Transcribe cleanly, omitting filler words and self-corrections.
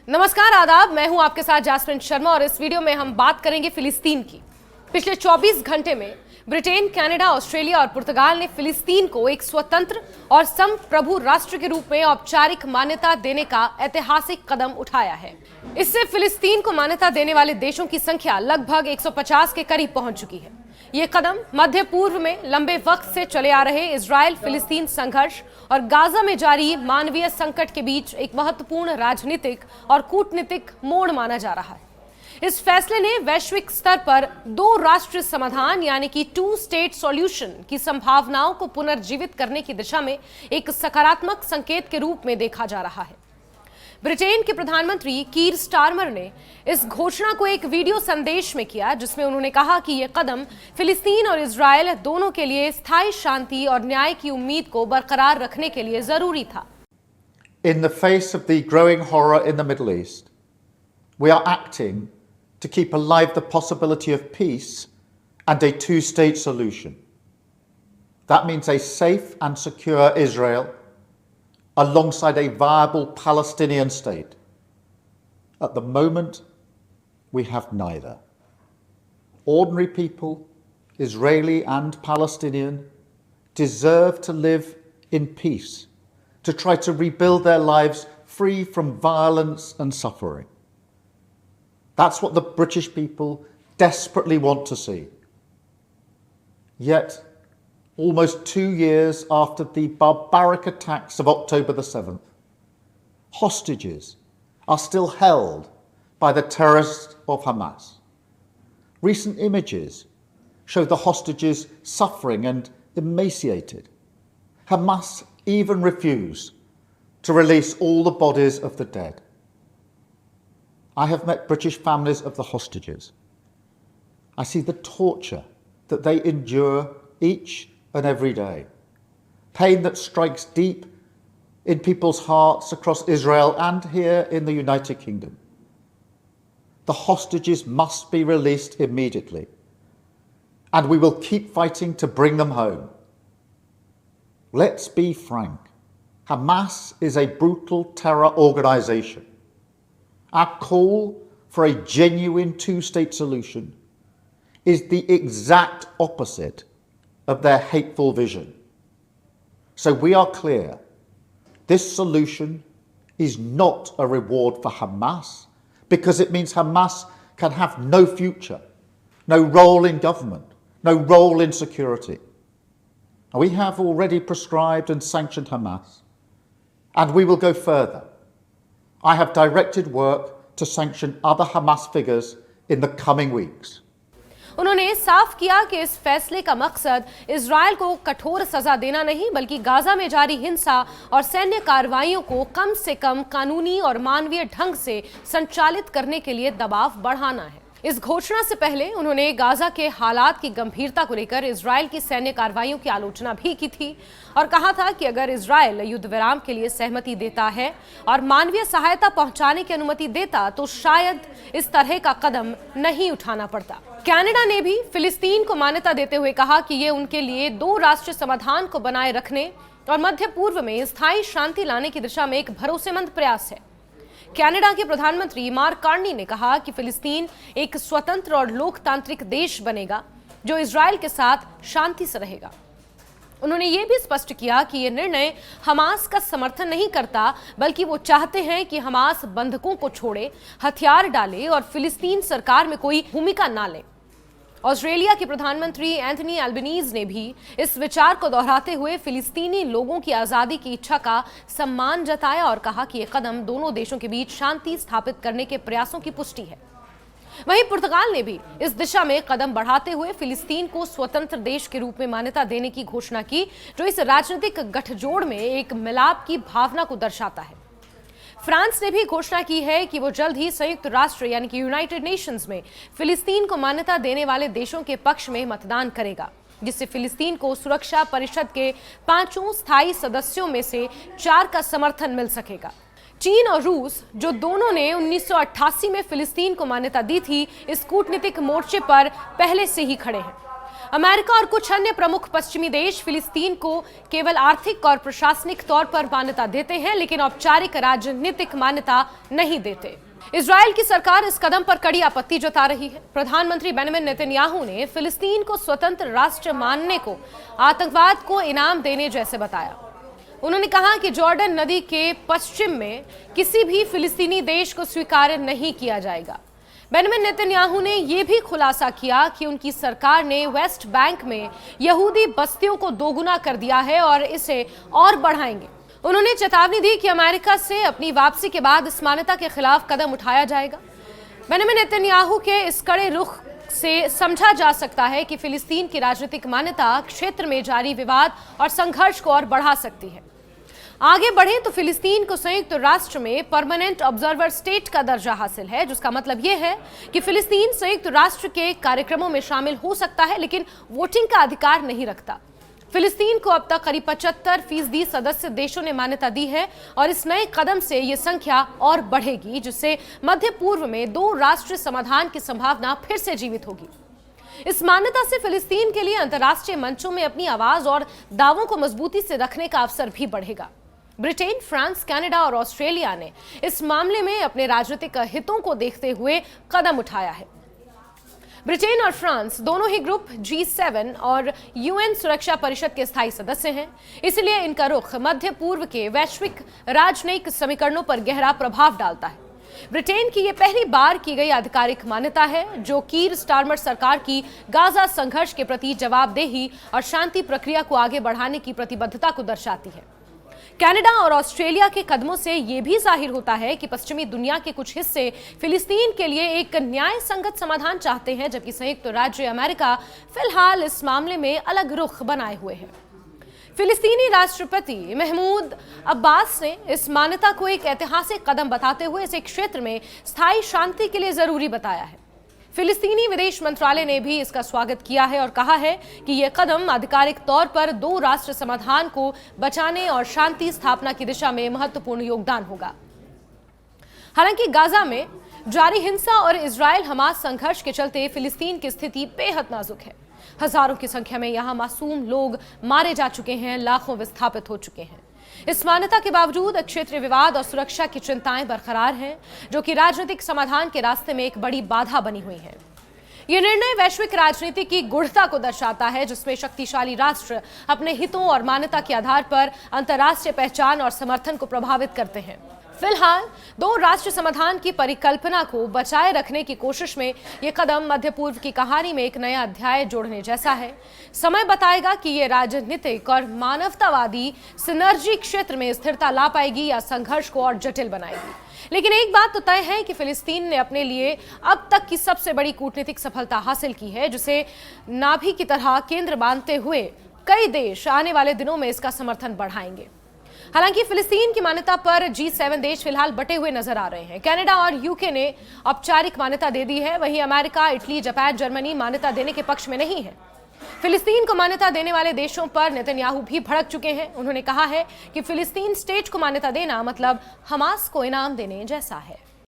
नमस्कार, आदाब। मैं हूं आपके साथ जैस्मिन शर्मा और इस वीडियो में हम बात करेंगे फिलिस्तीन की। पिछले 24 घंटे में ब्रिटेन, कनाडा, ऑस्ट्रेलिया और पुर्तगाल ने फिलिस्तीन को एक स्वतंत्र और संप्रभु राष्ट्र के रूप में औपचारिक मान्यता देने का ऐतिहासिक कदम उठाया है। इससे फिलिस्तीन को मान्यता देने वाले देशों की संख्या लगभग 150 के करीब पहुंच चुकी है। ये कदम मध्य पूर्व में लंबे वक्त से चले आ रहे इजराइल फिलिस्तीन संघर्ष और गाजा में जारी मानवीय संकट के बीच एक महत्वपूर्ण राजनीतिक और कूटनीतिक मोड़ माना जा रहा है। इस फैसले ने वैश्विक स्तर पर दो राष्ट्र समाधान यानी कि 2 स्टेट सॉल्यूशन की संभावनाओं को पुनर्जीवित करने की दिशा में एक सकारात्मक संकेत के रूप में देखा जा रहा है। ब्रिटेन के प्रधानमंत्री कीर स्टारमर ने इस घोषणा को एक वीडियो संदेश में किया, जिसमें उन्होंने कहा कि यह कदम फिलिस्तीन और इजराइल दोनों के लिए स्थायी शांति और न्याय की उम्मीद को बरकरार रखने के लिए जरूरी था। In the face of the growing horror in the Middle East, we are acting to keep alive the possibility of peace and a two-state solution. That means a safe and secure Israel alongside a viable Palestinian state. At the moment, we have neither. Ordinary people, Israeli and Palestinian, deserve to live in peace, to try to rebuild their lives free from violence and suffering. That's what the British people desperately want to see. Yet, almost 2 years after the barbaric attacks of October the 7th, hostages are still held by the terrorists of Hamas. Recent images show the hostages suffering and emaciated. Hamas even refused to release all the bodies of the dead. I have met British families of the hostages. I see the torture that they endure each and every day. Pain that strikes deep in people's hearts across Israel and here in the United Kingdom. The hostages must be released immediately, and we will keep fighting to bring them home. Let's be frank. Hamas is a brutal terror organization. Our call for a genuine two-state solution is the exact opposite of their hateful vision. So we are clear, this solution is not a reward for Hamas, because it means Hamas can have no future, no role in government, no role in security. We have already proscribed and sanctioned Hamas, and we will go further. I have directed work to sanction other Hamas figures in the coming weeks. उन्होंने साफ किया कि इस फैसले का मकसद Israel को कठोर सजा देना नहीं, बल्कि गाजा में जारी हिंसा और सैन्य कार्रवाइयों को कम से कम कानूनी और मानवीय ढंग से संचालित करने के लिए दबाव बढ़ाना है। इस घोषणा से पहले उन्होंने गाजा के हालात की गंभीरता को लेकर इजराइल की सैन्य कार्रवाइयों की आलोचना भी की थी और कहा था कि अगर इजराइल युद्ध विराम के लिए सहमति देता है और मानवीय सहायता पहुंचाने की अनुमति देता तो शायद इस तरह का कदम नहीं उठाना पड़ता। कनाडा ने भी फिलिस्तीन को मान्यता देते हुए कहा कि ये उनके लिए 2 राष्ट्र समाधान को बनाए रखने और मध्य पूर्व में स्थायी शांति लाने की दिशा में एक भरोसेमंद प्रयास है। कनाडा के प्रधानमंत्री मार्क कार्नी ने कहा कि फिलिस्तीन एक स्वतंत्र और लोकतांत्रिक देश बनेगा जो इजराइल के साथ शांति से रहेगा। उन्होंने ये भी स्पष्ट किया कि यह निर्णय हमास का समर्थन नहीं करता, बल्कि वो चाहते हैं कि हमास बंधकों को छोड़े, हथियार डाले और फिलिस्तीन सरकार में कोई भूमिका ना ले। ऑस्ट्रेलिया के प्रधानमंत्री एंथनी एल्बनीज ने भी इस विचार को दोहराते हुए फिलिस्तीनी लोगों की आजादी की इच्छा का सम्मान जताया और कहा कि यह कदम दोनों देशों के बीच शांति स्थापित करने के प्रयासों की पुष्टि है। वहीं पुर्तगाल ने भी इस दिशा में कदम बढ़ाते हुए फिलिस्तीन को स्वतंत्र देश के रूप में मान्यता देने की घोषणा की, जो इस राजनीतिक गठजोड़ में एक मिलाप की भावना को दर्शाता है। फ्रांस ने भी घोषणा की है कि वो जल्द ही संयुक्त राष्ट्र यानी कि यूनाइटेड नेशंस में फिलिस्तीन को मान्यता देने वाले देशों के पक्ष में मतदान करेगा, जिससे फिलिस्तीन को सुरक्षा परिषद के 5 स्थायी सदस्यों में से 4 का समर्थन मिल सकेगा। चीन और रूस, जो दोनों ने 1988 में फिलिस्तीन को मान्यता दी थी, इस कूटनीतिक मोर्चे पर पहले से ही खड़े हैं। अमेरिका और कुछ अन्य प्रमुख पश्चिमी देश फिलिस्तीन को केवल आर्थिक और प्रशासनिक तौर पर मान्यता देते हैं, लेकिन औपचारिक राजनीतिक मान्यता नहीं देते। इजराइल की सरकार इस कदम पर कड़ी आपत्ति जता रही है। प्रधानमंत्री बेंजामिन नेतन्याहू ने फिलिस्तीन को स्वतंत्र राष्ट्र मानने को आतंकवाद को इनाम देने जैसे बताया। उन्होंने कहा कि जॉर्डन नदी के पश्चिम में किसी भी फिलिस्तीनी देश को स्वीकार नहीं किया जाएगा। बेंजामिन नेतन्याहू ने यह भी खुलासा किया कि उनकी सरकार ने वेस्ट बैंक में यहूदी बस्तियों को दोगुना कर दिया है और इसे और बढ़ाएंगे। उन्होंने चेतावनी दी कि अमेरिका से अपनी वापसी के बाद इस मान्यता के खिलाफ कदम उठाया जाएगा। बेंजामिन नेतन्याहू के इस कड़े रुख से समझा जा सकता है कि फिलिस्तीन की राजनीतिक मान्यता क्षेत्र में जारी विवाद और संघर्ष को और बढ़ा सकती है। आगे बढ़े तो फिलिस्तीन को संयुक्त राष्ट्र में परमानेंट ऑब्जर्वर स्टेट का दर्जा हासिल है, जिसका मतलब यह है कि फिलिस्तीन संयुक्त राष्ट्र के कार्यक्रमों में शामिल हो सकता है, लेकिन वोटिंग का अधिकार नहीं रखता। फिलिस्तीन को अब तक करीब 75% सदस्य देशों ने मान्यता दी है और इस नए कदम से यह संख्या और बढ़ेगी, जिससे मध्य पूर्व में 2 राष्ट्र समाधान की संभावना फिर से जीवित होगी। इस मान्यता से फिलिस्तीन के लिए अंतर्राष्ट्रीय मंचों में अपनी आवाज और दावों को मजबूती से रखने का अवसर भी बढ़ेगा। ब्रिटेन, फ्रांस, कनाडा और ऑस्ट्रेलिया ने इस मामले में अपने राजनीतिक हितों को देखते हुए कदम उठाया है। ब्रिटेन और फ्रांस दोनों ही ग्रुप G7 और UN सुरक्षा परिषद के स्थायी सदस्य हैं, इसलिए इनका रुख मध्य पूर्व के वैश्विक राजनयिक समीकरणों पर गहरा प्रभाव डालता है। ब्रिटेन की यह पहली बार की गई आधिकारिक मान्यता है, जो कीर स्टारमर सरकार की गाजा संघर्ष के प्रति जवाबदेही और शांति प्रक्रिया को आगे बढ़ाने की प्रतिबद्धता को दर्शाती है। कनाडा और ऑस्ट्रेलिया के कदमों से यह भी जाहिर होता है कि पश्चिमी दुनिया के कुछ हिस्से फिलिस्तीन के लिए एक न्याय संगत समाधान चाहते हैं, जबकि संयुक्त राज्य अमेरिका फिलहाल इस मामले में अलग रुख बनाए हुए है। फिलिस्तीनी राष्ट्रपति महमूद अब्बास ने इस मान्यता को एक ऐतिहासिक कदम बताते हुए इसे क्षेत्र में स्थायी शांति के लिए जरूरी बताया है। फिलिस्तीनी विदेश मंत्रालय ने भी इसका स्वागत किया है और कहा है कि यह कदम आधिकारिक तौर पर 2 राष्ट्र समाधान को बचाने और शांति स्थापना की दिशा में महत्वपूर्ण योगदान होगा। हालांकि गाजा में जारी हिंसा और इजराइल हमास संघर्ष के चलते फिलिस्तीन की स्थिति बेहद नाजुक है। हजारों की संख्या में यहां मासूम लोग मारे जा चुके हैं, लाखों विस्थापित हो चुके हैं। इस मान्यता के बावजूद क्षेत्रीय विवाद और सुरक्षा की चिंताएं बरकरार हैं, जो कि राजनीतिक समाधान के रास्ते में एक बड़ी बाधा बनी हुई है। यह निर्णय वैश्विक राजनीति की गूढ़ता को दर्शाता है, जिसमें शक्तिशाली राष्ट्र अपने हितों और मान्यता के आधार पर अंतर्राष्ट्रीय पहचान और समर्थन को प्रभावित करते हैं। फिलहाल 2 राष्ट्र समाधान की परिकल्पना को बचाए रखने की कोशिश में यह कदम मध्य पूर्व की कहानी में एक नया अध्याय जोड़ने जैसा है। समय बताएगा कि यह राजनीतिक और मानवतावादी सिनर्जी क्षेत्र में स्थिरता ला पाएगी या संघर्ष को और जटिल बनाएगी। लेकिन एक बात तो तय है कि फिलिस्तीन ने अपने लिए अब तक की सबसे बड़ी कूटनीतिक सफलता हासिल की है, जिसे नाभि की तरह केंद्र मानते हुए कई देश आने वाले दिनों में इसका समर्थन बढ़ाएंगे। हालांकि फिलिस्तीन की मान्यता पर G7 देश फिलहाल बटे हुए नजर आ रहे हैं। कनाडा और यूके ने औपचारिक मान्यता दे दी है, वहीं अमेरिका, इटली, जापान, जर्मनी मान्यता देने के पक्ष में नहीं है। फिलिस्तीन को मान्यता देने वाले देशों पर नेतन्याहू भी भड़क चुके हैं। उन्होंने कहा है कि फिलिस्तीन स्टेट को मान्यता देना मतलब हमास को इनाम देने जैसा है।